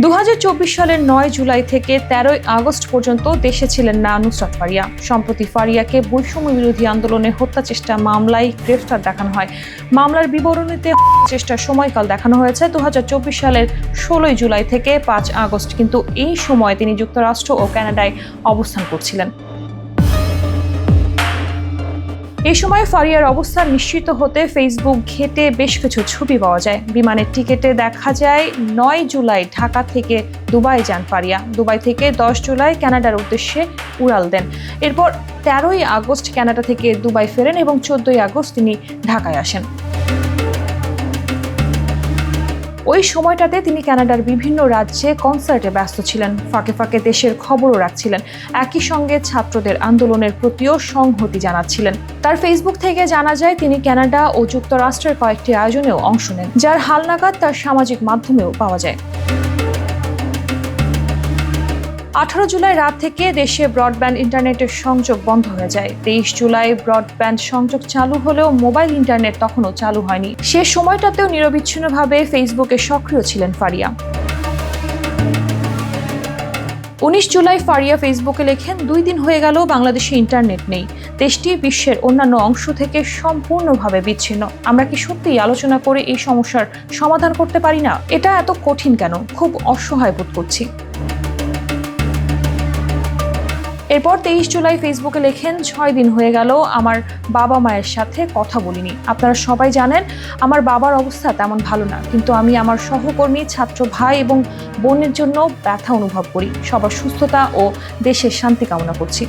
2024 সালের 9 জুলাই থেকে 13 আগস্ট পর্যন্ত দেশে ছিলেন না নুসরাত ফারিয়া। সম্প্রতি ফারিয়াকে বৈষম্য বিরোধী আন্দোলনে হত্যা চেষ্টা মামলায় গ্রেফতার দেখানো হয়। মামলার বিবরণীতে চেষ্টার সময়কাল দেখানো হয়েছে 2024 সালের 16 জুলাই থেকে 5 আগস্ট, কিন্তু এই সময় তিনি যুক্তরাষ্ট্র ও কানাডায় অবস্থান করছিলেন। এই সময় ফারিয়ার অবস্থান নিশ্চিত হতে ফেসবুক ঘেঁটে বেশ কিছু ছবি পাওয়া যায়। বিমানের টিকিটে দেখা যায় 9 জুলাই ঢাকা থেকে দুবাই যান ফারিয়া। দুবাই থেকে 10 জুলাই কানাডার উদ্দেশ্যে উড়াল দেন। এরপর 13 আগস্ট কানাডা থেকে দুবাই ফেরেন এবং 14 আগস্ট তিনি ঢাকায় আসেন। ওই সময়টাতে তিনি কানাডার বিভিন্ন রাজ্যে কনসার্টে ব্যস্ত ছিলেন, ফাঁকে ফাঁকে দেশের খবরও রাখছিলেন। একই সঙ্গে ছাত্রদের আন্দোলনের প্রতিও সংহতি জানাচ্ছিলেন। তার ফেসবুক থেকে জানা যায় তিনি কানাডা ও যুক্তরাষ্ট্রের কয়েকটি আয়োজনেও অংশ নেন, যার হালনাগাদ তার সামাজিক মাধ্যমেও পাওয়া যায়। 18 জুলাই রাত থেকে দেশে ব্রডব্যান্ড ইন্টারনেটের সংযোগ বন্ধ হয়ে যায়। 23 জুলাই ব্রডব্যান্ড সংযোগ চালু হলেও মোবাইল ইন্টারনেট তখনও চালু হয়নি। সে সময়টাতেও নিরবিচ্ছিন্নভাবে ফেসবুকে সক্রিয় ছিলেন ফারিয়া। 19 জুলাই ফারিয়া ফেসবুকে লেখেন, 2 দিন হয়ে গেল বাংলাদেশে ইন্টারনেট নেই। দেশটি বিশ্বের অন্যান্য অংশ থেকে সম্পূর্ণভাবে বিচ্ছিন্ন। আমরা কি সত্যিই আলোচনা করে এই সমস্যার সমাধান করতে পারি না? এটা এত কঠিন কেন? খুব অসহায় বোধ করছি। এরপর 23 জুলাই ফেসবুকে লেখেন, 6 দিন হয়ে গেল আমার বাবা মায়ের সাথে কথা বলিনি। আপনারা সবাই জানেন আমার বাবার অবস্থা তেমন ভালো না, কিন্তু আমি আমার সহকর্মী, ছাত্র ভাই এবং বোনের জন্য ব্যথা অনুভব করি। সবার সুস্থতা ও দেশের শান্তি কামনা করছি।